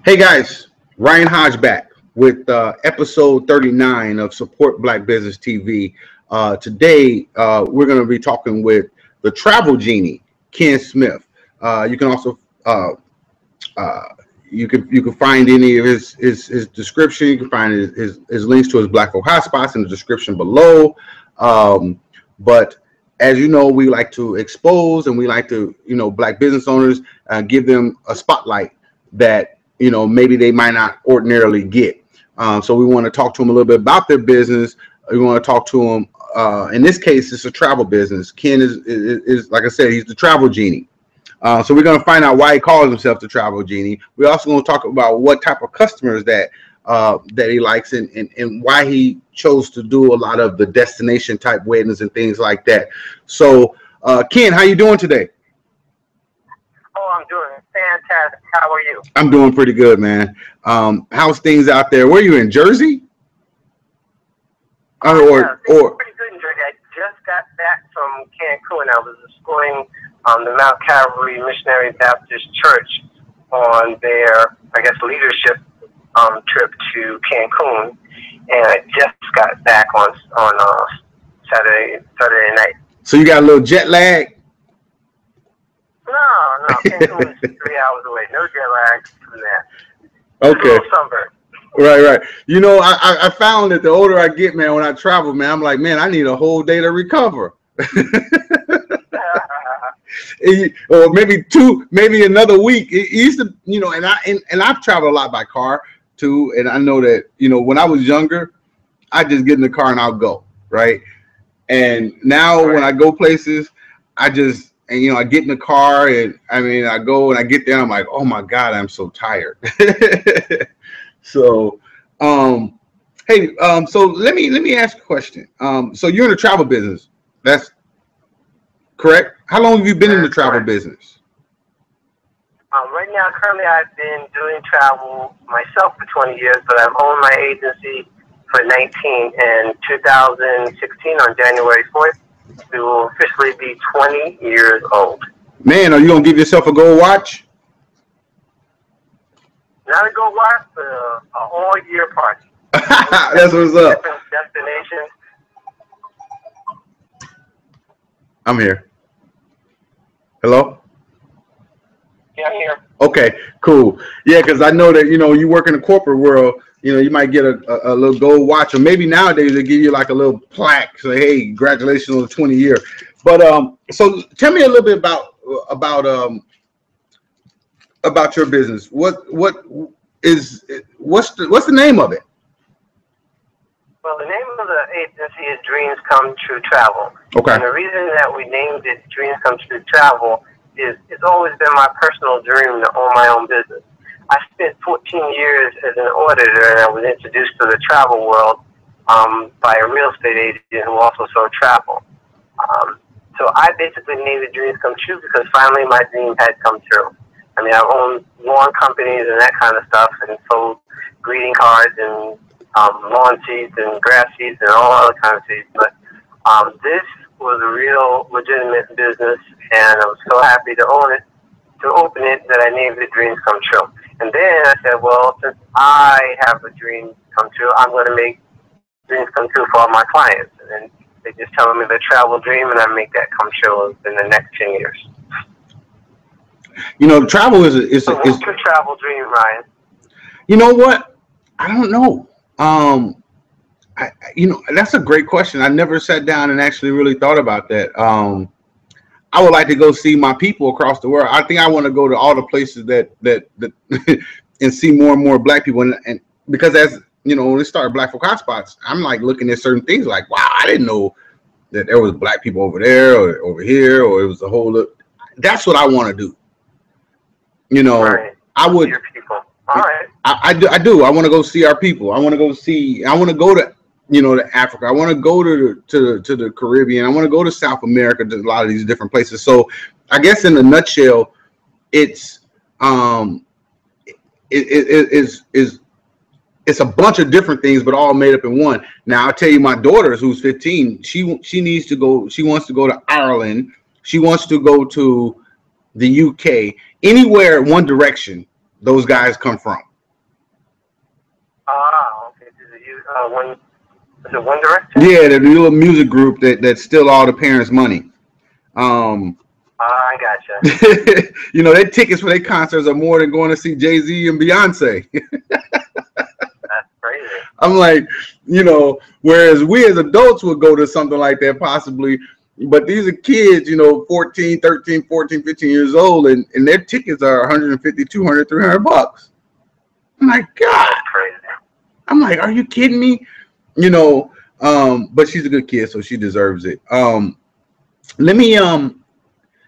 Hey guys, Ryan Hodge back with episode 39 of Support Black Business TV. Today, we're going to be talking with the travel genie, Ken Smith. You can also you can find any of his description. You can find his links to his Blackhawk hotspots in the description below. But as you know, we like to expose and we like to, Black business owners, give them a spotlight that maybe they might not ordinarily get. So we want to talk to them a little bit about their business. We want to talk to them. In this case, it's a travel business. Ken is like I said, he's the travel genie. So we're going to find out why he calls himself the travel genie. We're also going to talk about what type of customers that he likes and why he chose to do a lot of the destination type weddings and things like that. So Ken, how you doing today? Oh, I'm doing fantastic. How are you? I'm doing pretty good, man. How's things out there? Where are you, in Jersey? Yeah, pretty good in Jersey. I just got back from Cancun. I was escorting the Mount Calvary Missionary Baptist Church on their, leadership trip to Cancun, and I just got back on Saturday night. So you got a little jet lag? No, Cancun is 3 hours away. No jet lag from that. Okay. Sunburn. Right. I found that the older I get, man, when I travel, man, I'm like, man, I need a whole day to recover. Or maybe another week. It used to, and I've traveled a lot by car too, and I know that, when I was younger, I just get in the car and I'll go, right? And now when I go places, I get in the car and I go and I get there, I'm like, oh my God, I'm so tired. So, hey, so let me ask a question. So you're in the travel business, that's correct? How long have you been in the travel business? Right now, currently, I've been doing travel myself for 20 years, but I've owned my agency for 19. And 2016, on January 4th, we will officially be 20 years old. Man, are you going to give yourself a gold watch? Not a gold watch, but an all-year party. That's what's up. Different destinations. I'm here. Hello? Yeah, I'm here. Okay, cool. Yeah, because I know that, you work in the corporate world, you might get a little gold watch, or maybe nowadays they give you like a little plaque, say, hey, congratulations on the 20 year. But so tell me a little bit about your business. What's the name of it? Well, the name of the agency is Dreams Come True Travel. Okay. And the reason that we named it Dreams Come True Travel is it's always been my personal dream to own my own business. I spent 14 years as an auditor, and I was introduced to the travel world by a real estate agent who also sold travel. So I basically named it Dreams Come True because finally my dream had come true. I've owned lawn companies and that kind of stuff, and sold greeting cards and lawn seeds and grass seeds and all other kinds of seeds. But this was a real legitimate business, and I was so happy to open it, that I named it Dreams Come True. And then I said, well, since I have a dream come true, I'm going to make dreams come true for all my clients. And then they just tell me the travel dream, and I make that come true in the next 10 years. Travel is what's your travel dream, Ryan? You know what? I don't know. That's a great question. I never sat down and actually really thought about that. I would like to go see my people across the world. I think I want to go to all the places that and see more and more Black people. And because as when we started Blackhawk hotspots, I'm like looking at certain things like, wow, I didn't know that there was Black people over there or over here, or it was a whole look. That's what I want to do. Right. I would. Your people. All right. I do. I want to go see our people. I want to go to to Africa. I want to go to the Caribbean. I want to go to South America, to a lot of these different places. So I guess in a nutshell, it's it's a bunch of different things, but all made up in one. Now I'll tell you, my daughter, who's 15, she needs to go. She wants to go to Ireland. She wants to go to the UK. Anywhere, one direction those guys come from. One, is it One Direction? Yeah, the little music group that steal all the parents' money. I gotcha. You know, their tickets for their concerts are more than going to see Jay-Z and Beyonce. That's crazy. I'm like, you know, whereas we as adults would go to something like that possibly, but these are kids, you know, 14, 13, 14, 15 years old, and their tickets are 150, 200, 300 bucks. I'm like, God. That's crazy. I'm like, are you kidding me? You know, but she's a good kid, so she deserves it. Let me,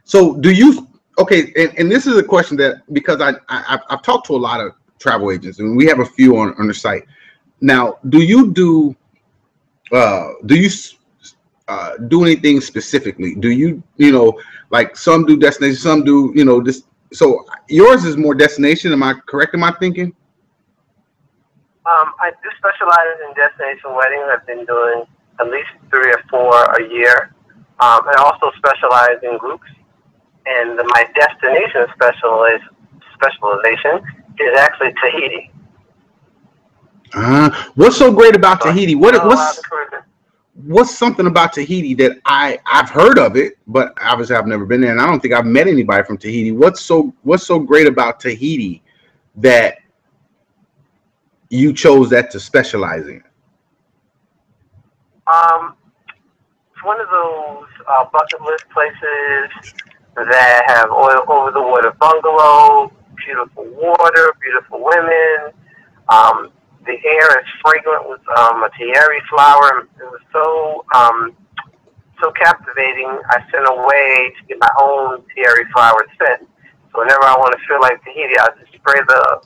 so do you, okay, and this is a question that, because I've talked to a lot of travel agents, and we have a few on the site. Now, do you do anything specifically? Do you, you know, like some do destination, some do, you know, this, so yours is more destination, am I correct in my thinking? I do specialize in destination weddings. I've been doing at least 3 or 4 a year. I also specialize in groups, and my destination specialization is actually Tahiti. What's so great about Tahiti? What's something about Tahiti that I've heard of it, but obviously I've never been there, and I don't think I've met anybody from Tahiti. What's so great about Tahiti that you chose that to specialize in? It's one of those bucket list places that have over the water bungalows, beautiful water, beautiful women. The air is fragrant with a tiare flower. It was so captivating. I sent away to get my own tiare flower scent. So whenever I want to feel like Tahiti, I just spray the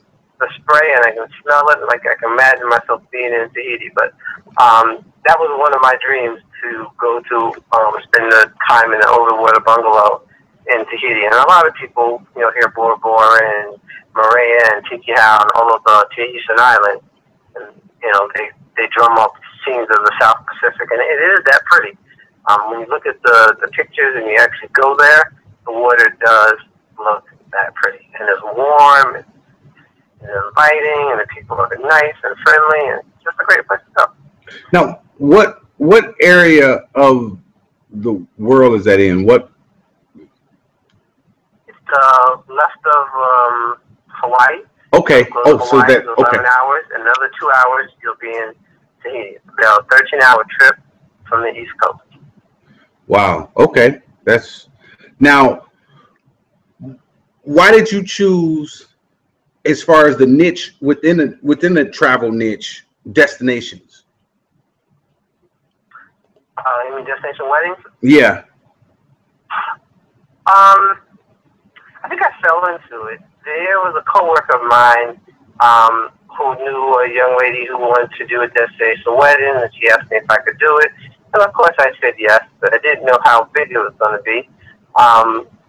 spray, and I can smell it, like I can imagine myself being in Tahiti. But that was one of my dreams, to go to spend the time in an overwater bungalow in Tahiti. And a lot of people, you know, hear Bora Bora and Moorea and Tiki Hau and all of the Tahitian islands, and you know, they drum up scenes of the South Pacific, and it is that pretty. When you look at the pictures and you actually go there, the water does look that pretty, and it's warm and inviting, and the people are nice and friendly, and it's just a great place to go. Now, what area of the world is that in? What? It's left of Hawaii. Okay. Oh, Hawaii so that, is 11 hours. Another 2 hours, you'll be in Tahiti. It's about a 13-hour trip from the East Coast. Wow. Okay. That's now. Why did you choose, as far as the niche within the travel niche, destinations? You mean destination weddings? Yeah. I think I fell into it. There was a coworker of mine who knew a young lady who wanted to do a destination wedding, and she asked me if I could do it. And of course I said yes, but I didn't know how big it was going to be.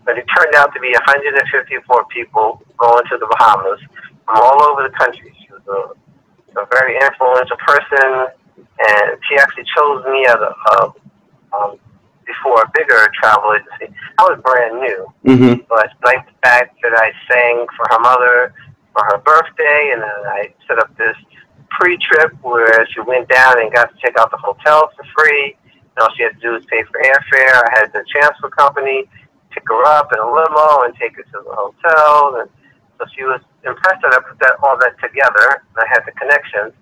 But it turned out to be 154 people going to the Bahamas from all over the country. She was a very influential person, and she actually chose me as before a bigger travel agency. I was brand new, but like the fact that I sang for her mother for her birthday, and then I set up this pre-trip where she went down and got to check out the hotel for free. And all she had to do was pay for airfare. I had the transfer company pick her up in a limo and take her to the hotel, and so she was impressed that I put all that together, and I had the connections,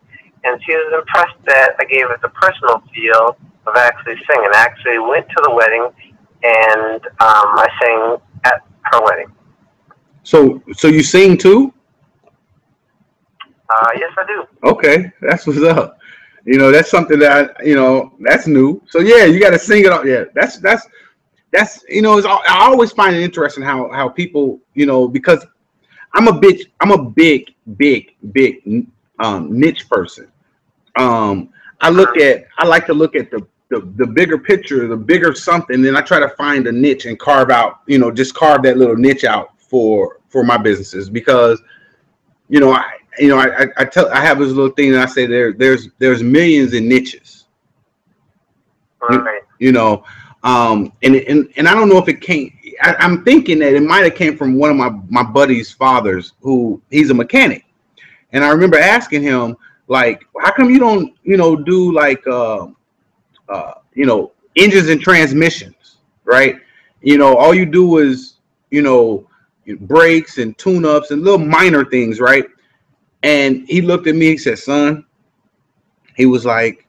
and she was impressed that I gave it the personal feel of actually singing. I actually went to the wedding, and I sang at her wedding. So you sing too? Yes, I do. Okay, that's what's up. You know, that's something that that's new. So yeah, you got to sing it up. Yeah, that's you know, I always find it interesting how people, you know, because I'm a big niche person. I like to look at the bigger picture, the bigger something, then I try to find a niche and carve that little niche out for my businesses, because I have this little thing that I say there's millions in niches. Right. You know, and I don't know if it came. I'm thinking that it might have came from one of my buddy's fathers, who he's a mechanic, and I remember asking him, like, how come you don't, do like, engines and transmissions, right? All you do is, brakes and tune-ups and little minor things, right? And he looked at me, he said, son, he was like,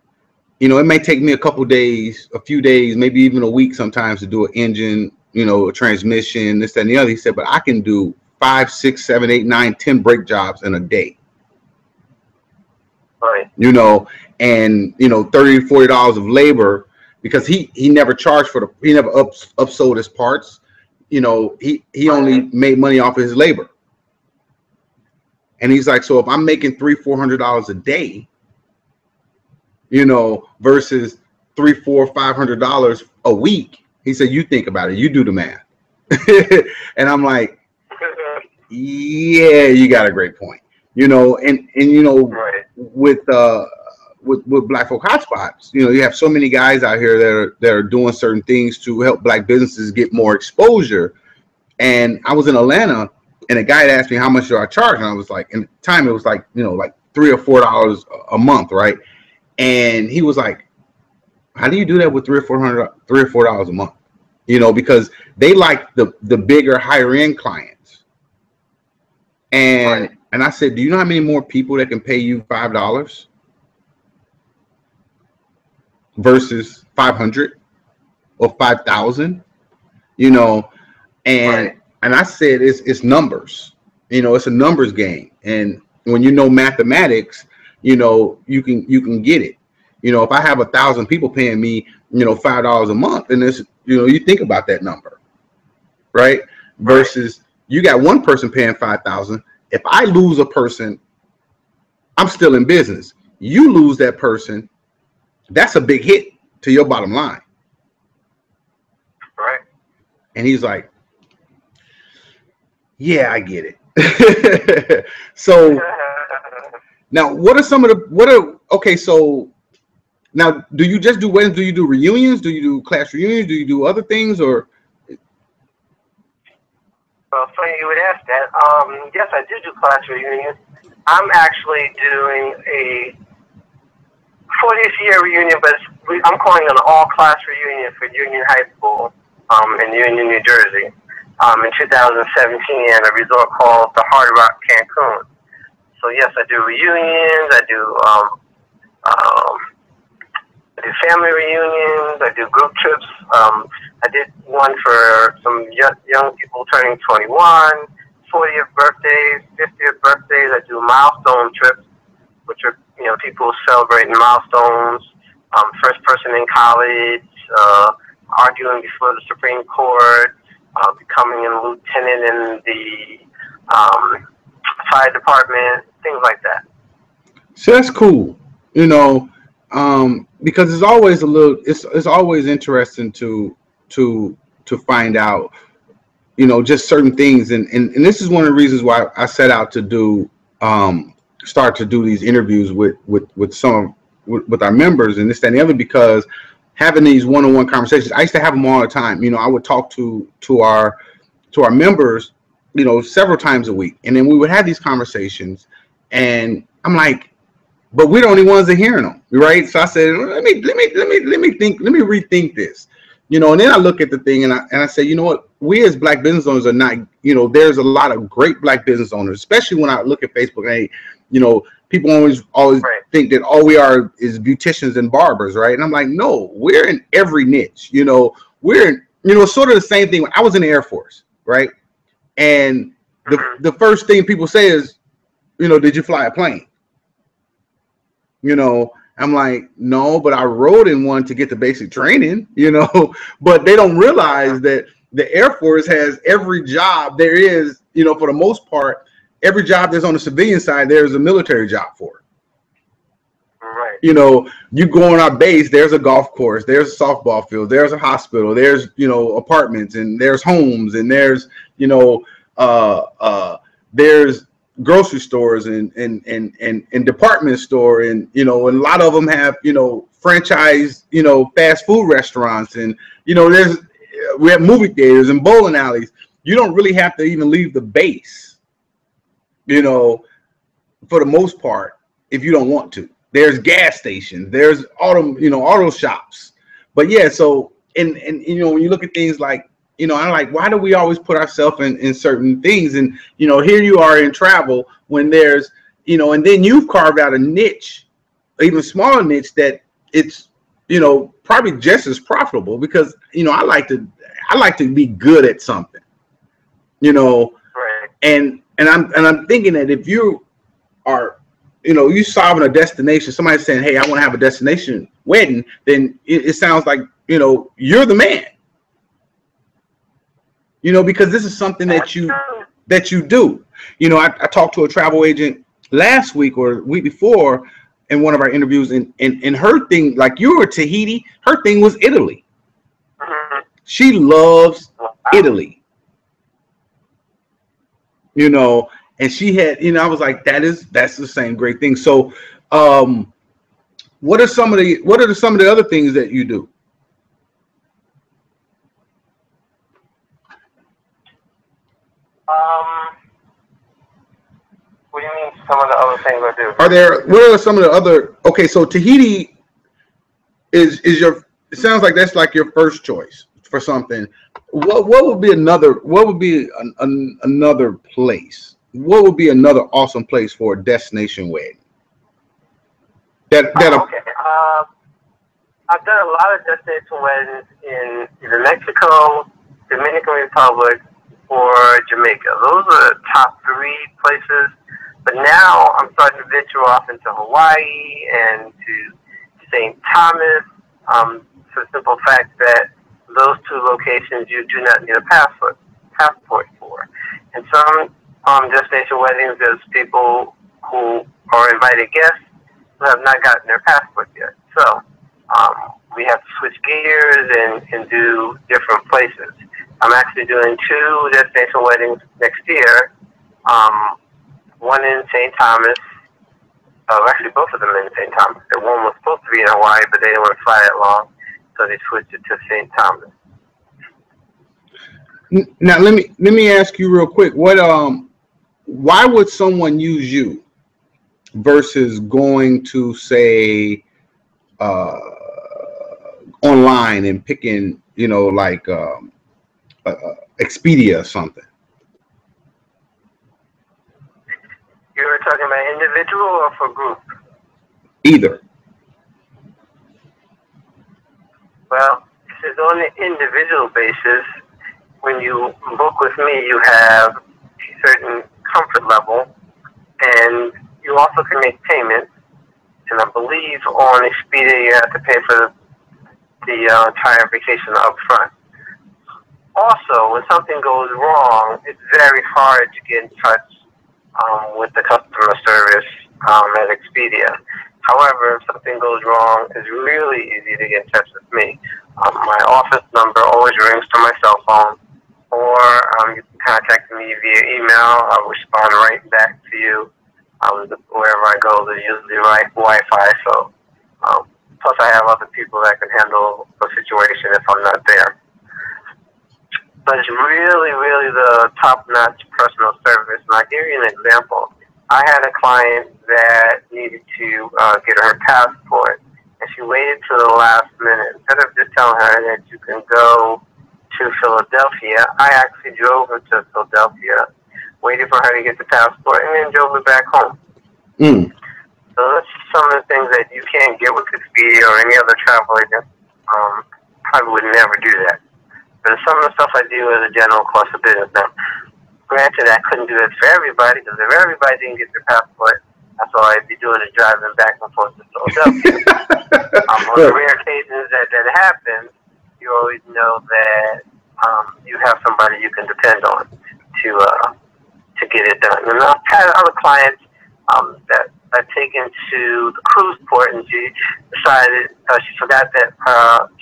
it may take me a couple days, a few days, maybe even a week sometimes to do an engine, a transmission, this, that, and the other. He said, but I can do 5, 6, 7, 8, 9, 10 brake jobs in a day. Right. And $30 to $40 of labor, because he never charged he never upsold his parts. He only made money off of his labor. And he's like, so if I'm making $300-400 a day, versus $300, $400, $500 a week, he said, you think about it, you do the math. And I'm like, yeah, you got a great point. Right. With Blackhawk hotspots, you have so many guys out here that are doing certain things to help black businesses get more exposure. And I was in Atlanta, and a guy had asked me how much do I charge, and I was like, in the time it was like like $3 or $4 a month, right? And he was like, how do you do that with $3 or $4 a month? Because they like the bigger, higher end clients. And right. And I said, do you know how many more people that can pay you $5 versus 500 or 5,000? And right. And I said, it's numbers. It's a numbers game. And when mathematics, you can get it. If I have 1,000 people paying me, $5 a month, and it's, you think about that number, right? Versus you got one person paying 5,000. If I lose a person, I'm still in business. You lose that person, that's a big hit to your bottom line. Right. And he's like, yeah, I get it. So now, okay, so now, do you just do weddings? Do you do reunions? Do you do class reunions? Do you do other things, or? Well, funny you would ask that. Yes, I do class reunions. I'm actually doing a 40th year reunion, but I'm calling it an all-class reunion for Union High School in Union, New Jersey, in 2017 at a resort called the Hard Rock Cancun. So yes, I do reunions. I do family reunions. I do group trips. I did one for some young people turning 21, 40th birthdays, 50th birthdays. I do milestone trips, which are people celebrating milestones. First person in college, arguing before the Supreme Court, becoming a lieutenant in the fire department, things like that. So that's cool, because it's always it's always interesting to find out, just certain things, and this is one of the reasons why I set out to do start to do these interviews with our members and this, that, and the other, because having these one-on-one conversations, I used to have them all the time. I would talk to our members, several times a week, and then we would have these conversations, and I'm like, but we're the only ones that are hearing them, right? So I said, let me rethink this, and then I look at the thing and I say, you know what, we as black business owners are not, there's a lot of great black business owners, especially when I look at Facebook. Hey, people always right. think that all we are is beauticians and barbers, right? And I'm like, no, we're in every niche. We're in, sort of the same thing. When I was in the Air Force, right? And the first thing people say is, did you fly a plane? I'm like, no, but I rode in one to get the basic training, but they don't realize that the Air Force has every job there is, for the most part, every job that's on the civilian side, there's a military job for. Right. You go on our base, there's a golf course, there's a softball field, there's a hospital, there's, apartments, and there's homes, and there's, there's grocery stores and department store, and and a lot of them have franchise fast food restaurants, and we have movie theaters and bowling alleys. You don't really have to even leave the base, for the most part, if you don't want to. There's gas stations, there's auto shops. But yeah, so and when you look at things like, I'm like, why do we always put ourselves in certain things? And here you are in travel when there's and then you've carved out a niche, even smaller niche, that it's probably just as profitable, because I like to be good at something, Right. and I'm thinking that if you are you solving a destination, somebody's saying, hey, I want to have a destination wedding, then it sounds like you're the man, because this is something that you do. I talked to a travel agent last week or the week before in one of our interviews, and her thing, like you were Tahiti, her thing was Italy. Mm-hmm. She loves Italy, and she had, I was like, that's the same great thing. So what are some of the other things that you do? What do you mean, some of the other things I do? What are some of the other? Okay, so Tahiti is your. It sounds like that's like your first choice for something. What would be another? What would be another place? What would be another awesome place for a destination wedding? Okay. I've done a lot of destination weddings in either Mexico, Dominican Republic, or Jamaica. Those are the top 3 places. But now I'm starting to venture off into Hawaii and to St. Thomas, for the simple fact that those 2 locations you do not need a passport for. And some destination weddings, there's people who are invited guests who have not gotten their passport yet. So we have to switch gears and do different places. I'm actually doing 2 destination weddings next year. One in St. Thomas. Actually, both of them in St. Thomas. The one was supposed to be in Hawaii, but they didn't want to fly that long, so they switched it to St. Thomas. Now, let me ask you real quick. Why would someone use you versus going to, say, online and picking, like Expedia or something? You were talking about individual or for group? Either. Well, if it's on an individual basis, when you book with me, you have a certain comfort level, and you also can make payments. And I believe on Expedia, you have to pay for the entire vacation up front. Also, when something goes wrong, it's very hard to get in touch with the customer service at Expedia. However, if something goes wrong, it's really easy to get in touch with me. My office number always rings to my cell phone, or you can contact me via email. I'll respond right back to you. Wherever I go, there's usually Wi-Fi, so plus I have other people that can handle the situation if I'm not there. But it's really, really the top-notch personal service. And I'll give you an example. I had a client that needed to get her passport, and she waited till the last minute. Instead of just telling her that you can go to Philadelphia, I actually drove her to Philadelphia, waited for her to get the passport, and then drove her back home. So that's some of the things that you can't get with Expedia or any other travel agent. Probably would never do that. But some of the stuff I do as a general course of business. Now, granted, I couldn't do it for everybody, because if everybody didn't get their passport, that's all I'd be doing is driving back and forth to Philadelphia. On the rare occasions that happens, you always know that you have somebody you can depend on to get it done. And I've had other clients that I've taken to the cruise port, and she decided she forgot that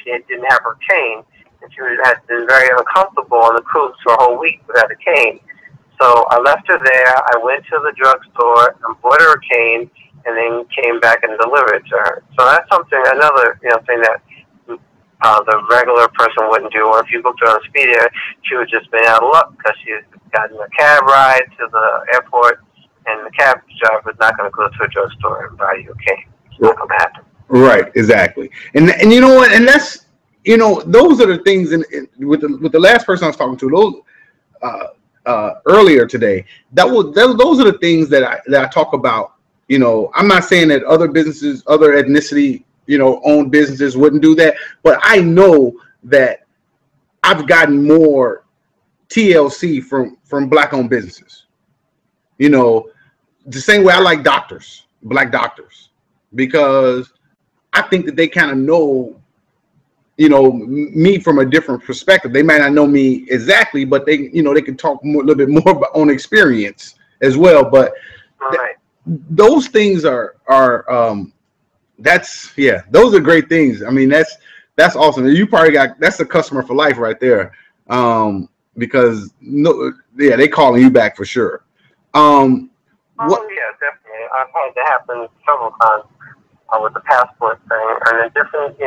she didn't have her cane. And she had been very uncomfortable on the cruise for a whole week without a cane. So I left her there. I went to the drugstore and bought her a cane, and then came back and delivered it to her. So that's another thing that the regular person wouldn't do. Or if you booked her on Expedia, she would just been out of luck because she had gotten a cab ride to the airport, and the cab driver is not going to go to a drugstore and buy you a cane. It's not going to happen. Right, exactly. And you know what? And that's, you know, those are the things with the last person I was talking to, those earlier today, those are the things that I talk about. You know, I'm not saying that other businesses, other ethnicity, you know, owned businesses wouldn't do that, but I know that I've gotten more TLC from black owned businesses. You know, the same way I like doctors, black doctors, because I think that they kind of know, you know, me from a different perspective. They might not know me exactly, but they, you know, they can talk a little bit more about on experience as well. But those things are that's, yeah, those are great things. I mean, that's awesome. You probably that's a customer for life right there. Because they calling you back for sure. Yeah, definitely. I've had that happen several times with the passport thing, and in different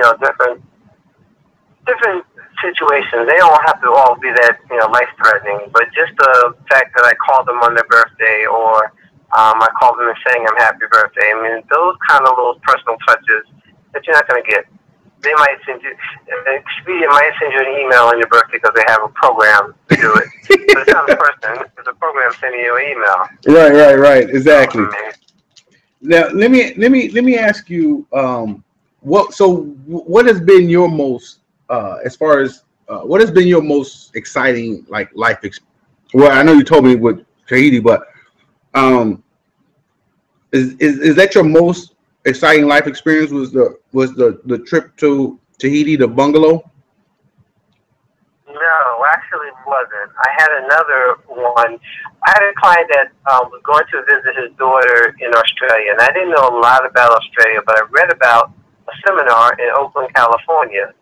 situations. They don't have to all be that, you know, life threatening, but just the fact that I called them on their birthday, or I called them and saying I'm happy birthday. I mean, those kind of little personal touches that you're not going to get. They might send you, Expedia might send you an email on your birthday because they have a program to do it. But it's not a person; it's a program sending you an email. Right. Exactly. Now, let me ask you, what has been your most, as far as what has been your most exciting life experience? Well, I know you told me with Tahiti, but is that your most exciting life experience? Was the trip to Tahiti, the bungalow? No, actually it wasn't. I had another one. I had a client that was going to visit his daughter in Australia, and I didn't know a lot about Australia, but I read about a seminar in Oakland, California.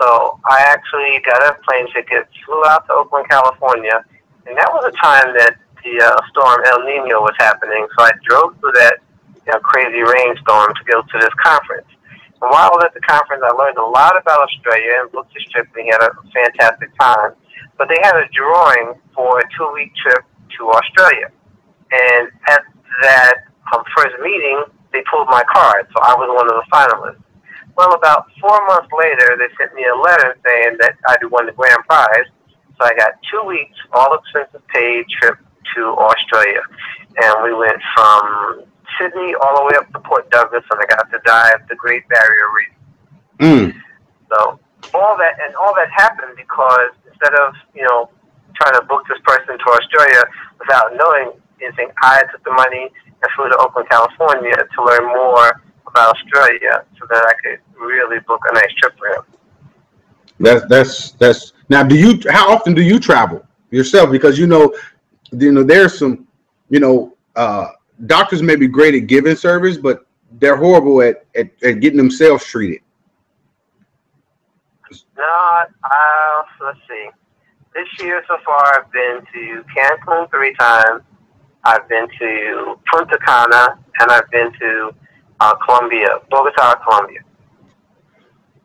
So I actually got a plane ticket, flew out to Oakland, California, and that was a time that the storm El Nino was happening. So I drove through that, you know, crazy rainstorm to go to this conference. And while I was at the conference, I learned a lot about Australia and booked this trip, and he had a fantastic time. But they had a drawing for a 2-week trip to Australia. And at that first meeting, they pulled my card, so I was one of the finalists. Well, about 4 months later, they sent me a letter saying that I won the grand prize. So I got 2 weeks, all expenses paid, trip to Australia. And we went from Sydney all the way up to Port Douglas, and I got to dive the Great Barrier Reef. So all that happened because instead of, you know, trying to book this person to Australia without knowing anything, I took the money and flew to Oakland, California to learn more about Australia so that I could really book a nice trip for him. That's now. How often do you travel yourself? Because you know there's some, you know, doctors may be great at giving service, but they're horrible at getting themselves treated. No, let's see. This year so far, I've been to Cancun 3 times. I've been to Punta Cana, and I've been to Colombia, Bogota, Colombia.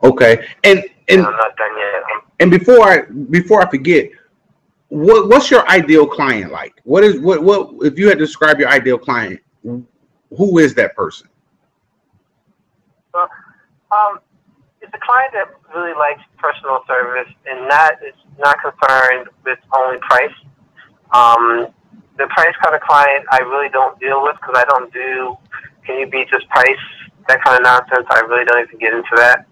Okay, and I'm not done yet. And before I forget, what's your ideal client like? What if you had to describe your ideal client? Who is that person? Well, it's a client that really likes personal service and is not concerned with only price. The price kind of client I really don't deal with because I don't do, can you beat this price, that kind of nonsense. I really don't even get into that.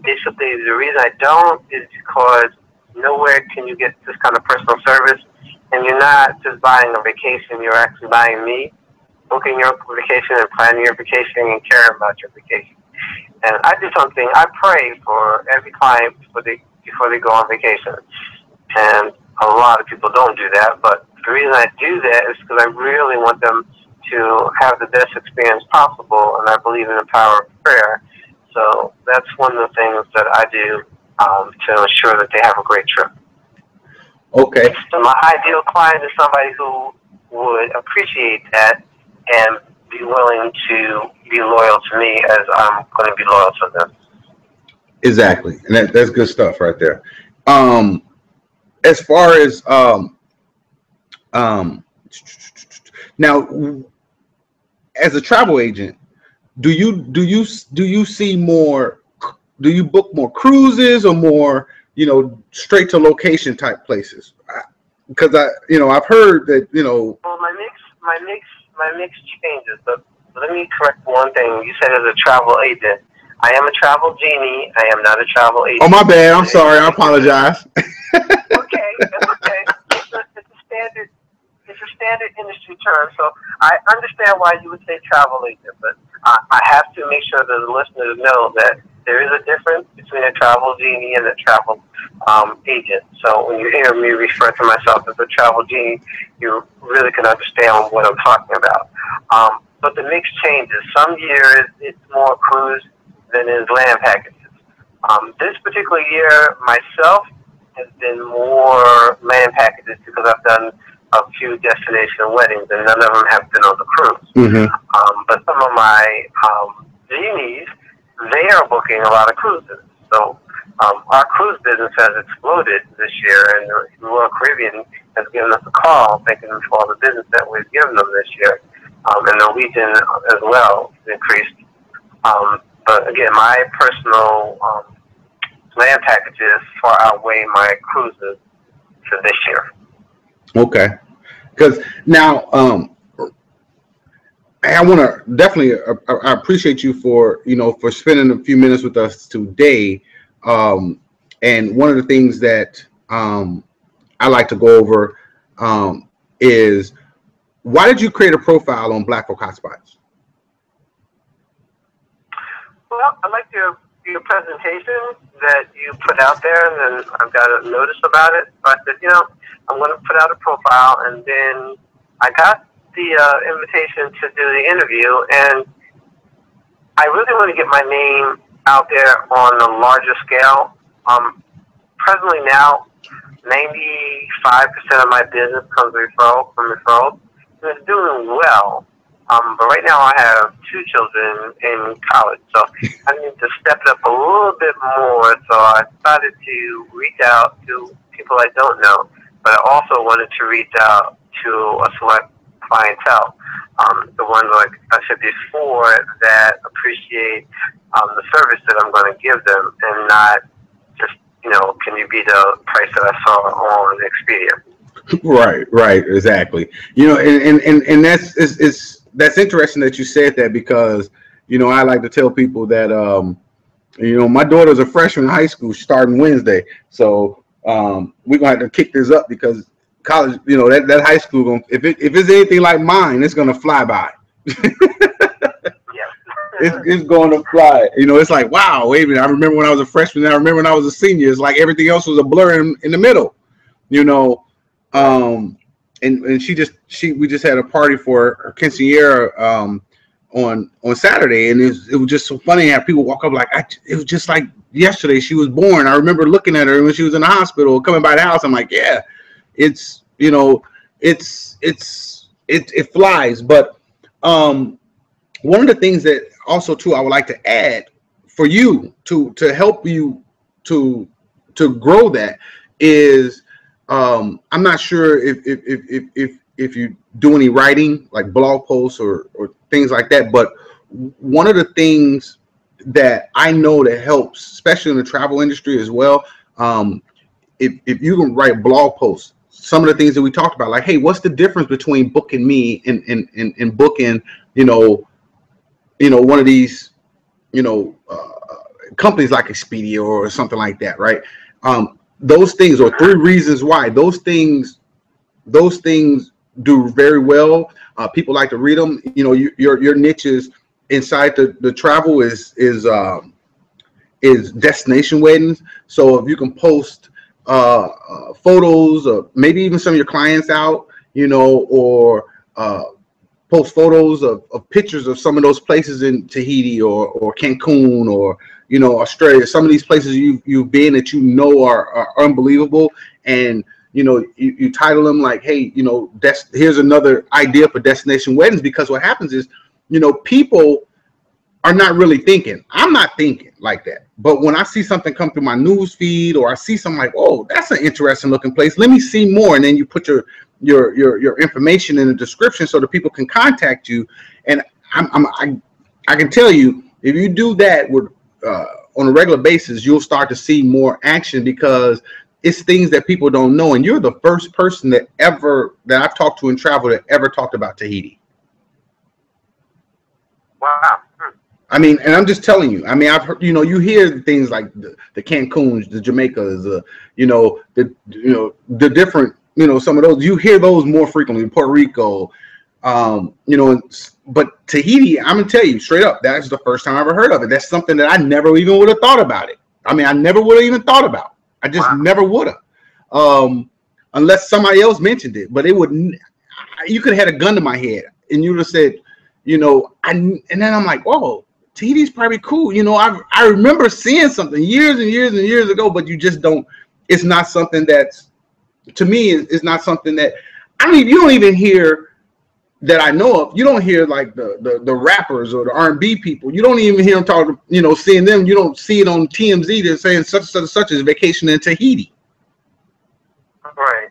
Basically, the reason I don't is because nowhere can you get this kind of personal service, and you're not just buying a vacation, you're actually buying me, booking your vacation and planning your vacation and caring about your vacation. And I do something, I pray for every client before they go on vacation. And a lot of people don't do that, but the reason I do that is because I really want them to have the best experience possible, and I believe in the power of prayer. So that's one of the things that I do to ensure that they have a great trip. Okay. So my ideal client is somebody who would appreciate that and be willing to be loyal to me as I'm going to be loyal to them. Exactly, and that's good stuff right there. As far as now, as a travel agent, do you see more? Do you book more cruises or more, straight to location type places? Because I've heard that, Well, my mix changes. But let me correct one thing. You said as a travel agent, I am a travel genie. I am not a travel agent. Oh, my bad. I'm sorry. I apologize. Okay, that's okay. It's a standard industry term. So I understand why you would say travel agent, but I have to make sure that the listeners know that there is a difference between a travel genie and a travel agent. So when you hear me refer to myself as a travel genie, you really can understand what I'm talking about. But the mix changes. Some years it's more cruise than is land packages. This particular year, myself, has been more land packages because I've done a few destination weddings, and none of them have been on the cruise. Mm-hmm. But some of my genies, they are booking a lot of cruises. So our cruise business has exploded this year, and the Royal Caribbean has given us a call, thanking them for all the business that we've given them this year. And Norwegian as well has increased. But again, my personal land packages far outweigh my cruises for this year. Okay, because now I want to definitely I appreciate you for for spending a few minutes with us today. And one of the things that I like to go over is, why did you create a profile on Blackhawk Hotspots? Well, I like your presentation that you put out there, and then I've got a notice about it. So I said, I'm going to put out a profile, and then I got the invitation to do the interview, and I really want to get my name out there on a larger scale. Presently now, 95% of my business comes from referrals, and it's doing well. But right now I have 2 children in college, so I need to step it up a little bit more. So I decided to reach out to people I don't know, but I also wanted to reach out to a select clientele, the ones, like I said before, that appreciate the service that I'm going to give them, and not just, can you beat the price that I saw on Expedia? Right, exactly. And that's interesting that you said that, because I like to tell people that my daughter's a freshman in high school starting Wednesday, so we're gonna have to kick this up, because college, that high school, if it's anything like mine, it's gonna fly by. It's going to fly. It's like, wow, wait a minute. I remember when I was a freshman, and I remember when I was a senior. It's like everything else was a blur in the middle, and we just had a party for her quinceañera on Saturday, and it was just so funny how people walk up like, it was just like yesterday she was born. I remember looking at her when she was in the hospital, coming by the house. I'm like, yeah, it flies. But one of the things that also too I would like to add for you to help you to grow that is, I'm not sure if you do any writing, like blog posts or things like that, but one of the things that I know that helps, especially in the travel industry as well, if you can write blog posts, some of the things that we talked about, like, hey, what's the difference between booking me and booking, one of these, companies like Expedia or something like that, right? Those things, or 3 reasons why those things do very well. People like to read them. Your niche is inside the travel is destination weddings. So if you can post photos of maybe even some of your clients out, or post photos of pictures of some of those places in Tahiti or Cancun or Australia, some of these places you've been that are unbelievable, and you title them like, hey, here's another idea for destination weddings, because what happens is, people are not really thinking. I'm not thinking like that. But when I see something come through my news feed, or I see something like, oh, that's an interesting looking place, let me see more. And then you put your information in the description so that people can contact you. And I can tell you, if you do that with on a regular basis, you'll start to see more action because it's things that people don't know. And you're the first person that I've talked to in travel that ever talked about Tahiti. Wow. I mean, and I'm just telling you. I mean, I've heard, you hear things like the Cancuns, the Jamaicas, the different, some of those. You hear those more frequently. Puerto Rico, but Tahiti, I'm gonna tell you straight up, that's the first time I ever heard of it. That's something that I never even would have thought about it. I mean, I never would have even thought about. I just never would have, unless somebody else mentioned it. But it wouldn't. You could have had a gun to my head, and you would have said, and then I'm like, whoa. Tahiti's probably cool. I remember seeing something years and years and years ago, but you just don't. It's not something that's, to me, it's not something that you don't even hear that I know of. You don't hear like the rappers or the R&B people. You don't even hear them talking. Seeing them. You don't see it on TMZ. They're saying such and such is vacation in Tahiti. Right.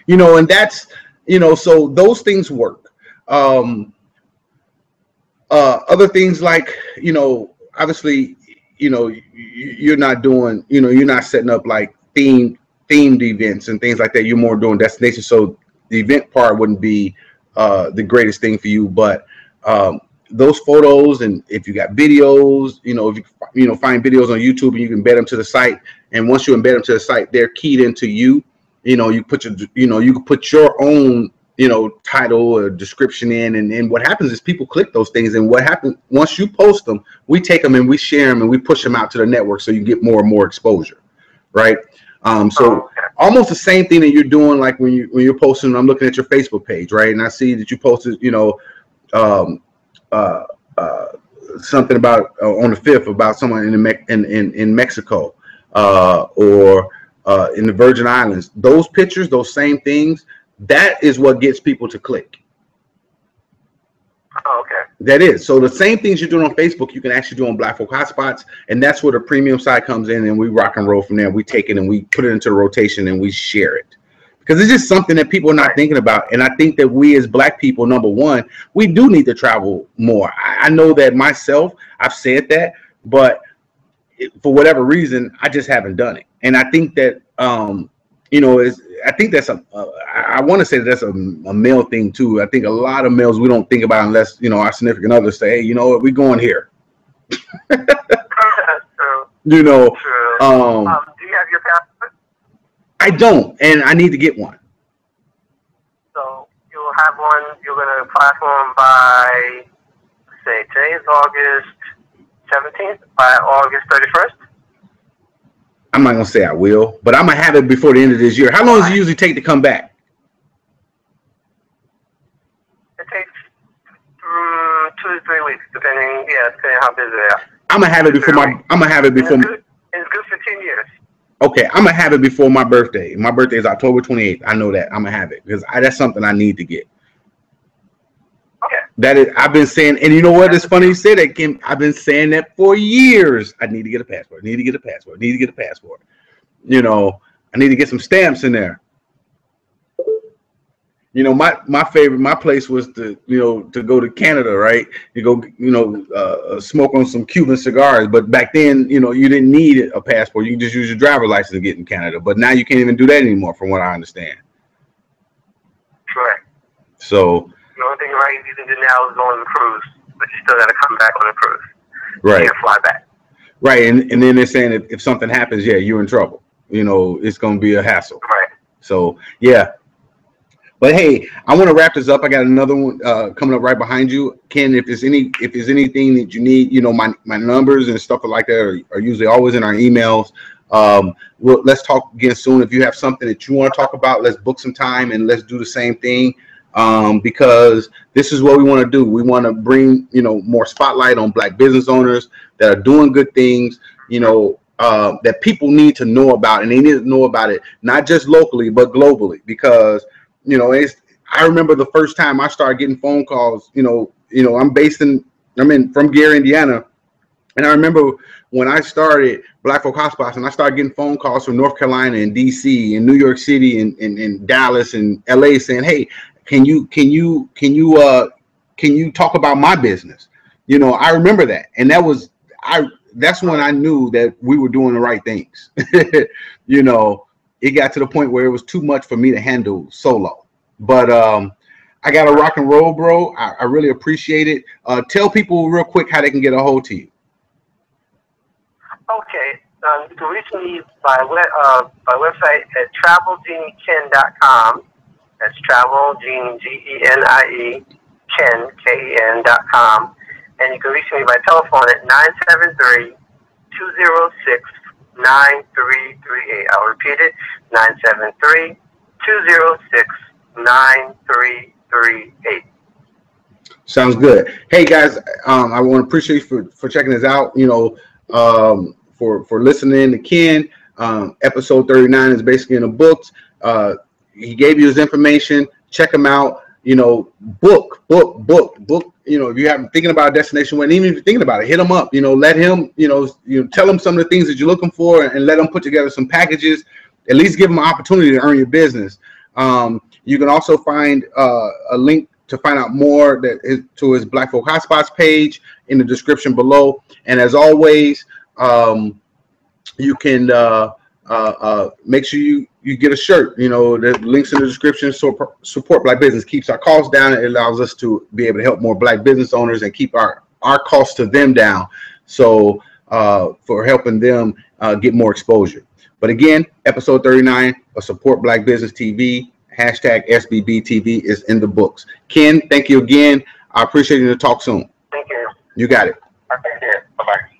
And that's so those things work. Other things like, obviously, you're not doing, you're not setting up like themed events and things like that. You're more doing destinations. So the event part wouldn't be the greatest thing for you, but those photos, and if you got videos, if you find videos on YouTube and you can embed them to the site. And once you embed them to the site, they're keyed into you. You put you can put your own title or description in, and what happens is people click those things, and what happens once you post them, we take them and we share them and we push them out to the network so you get more and more exposure, right? So almost the same thing that you're doing, like when you're posting. I'm looking at your Facebook page, right, and I see that you posted something about on the 5th about someone in Mexico or in the Virgin Islands. Those pictures, those same things. That is what gets people to click. Oh, okay. That is. So the same things you're doing on Facebook, you can actually do on Blackhawk Hotspots, and that's where the premium side comes in, and we rock and roll from there. We take it and we put it into the rotation and we share it. Because it's just something that people are not thinking about. And I think that we as Black people, number one, we do need to travel more. I know that myself, I've said that, but for whatever reason, I just haven't done it. And I think that I think that's I want to say that's a male thing too. I think a lot of males, we don't think about unless, our significant others say, hey, you know what, we're going here. True. Do you have your passport? I don't, and I need to get one. So you'll have one, you're going to apply for one by, say, today is August 17th, by August 31st? I'm not going to say I will, but I'm going to have it before the end of this year. How long does it usually take to come back? It takes 2 to 3 weeks, depending how busy they are. I'm going to have it before It's good for 10 years. Okay, I'm going to have it before my birthday. My birthday is October 28th. I know that. I'm going to have it because that's something I need to get. Okay. That is, I've been saying, and you know what? It's funny you say that, Kim. I've been saying that for years. I need to get a passport. I need to get a passport. I need to get a passport. I need to get some stamps in there. My place was to go to Canada, right? You go, smoke on some Cuban cigars. But back then, you didn't need a passport. You can just use your driver's license to get in Canada. But now you can't even do that anymore, from what I understand. Correct. So the only thing you can do now is go on the cruise, but you still got to come back on the cruise. Right. You can't fly back. Right, and then they're saying that if something happens, you're in trouble. It's going to be a hassle. Right. So, yeah. But hey, I want to wrap this up. I got another one coming up right behind you, Ken. If there's anything that you need, my numbers and stuff like that are usually always in our emails. Let's talk again soon. If you have something that you want to talk about, let's book some time and let's do the same thing. Because this is what we want to do. We want to bring, more spotlight on Black business owners that are doing good things, that people need to know about, and they need to know about it, not just locally, but globally, because, I remember the first time I started getting phone calls, I'm from Gary, Indiana. And I remember when I started Blackhawk Hotspots and I started getting phone calls from North Carolina and DC and New York City and Dallas and LA saying, hey, can you can you talk about my business? You know, I remember that. And that's when I knew that we were doing the right things. You know, it got to the point where it was too much for me to handle solo. But I got to rock and roll, bro. I really appreciate it. Tell people real quick how they can get a hold to you. Okay. You can reach me by website at travelgenieken.com. That's travel, Genie, Genie, Ken, Ken.com. And you can reach me by telephone at 973-206-9338. I'll repeat it, 973-206-9338. Sounds good. Hey guys, I want to appreciate you for checking this out. You know, for listening to Ken. Episode 39 is basically in the books. He gave you his information. Check him out. You know, book. You know, if you haven't thinking about a destination wedding, even if you're thinking about it, hit him up. You know, let him. You know, tell him some of the things that you're looking for, and let him put together some packages. At least give him an opportunity to earn your business. You can also find a link to find out more to his Black Folk Hotspots page in the description below. And as always, you can make sure you get a shirt. You know, the links in the description. Support Black business, keeps our costs down. It allows us to be able to help more Black business owners and keep our costs to them down. So for helping them get more exposure. But again, episode 39 of Support Black Business TV, hashtag SBBTV is in the books. Ken, thank you again. I appreciate you to talk soon. Thank you. You got it. Okay, bye-bye.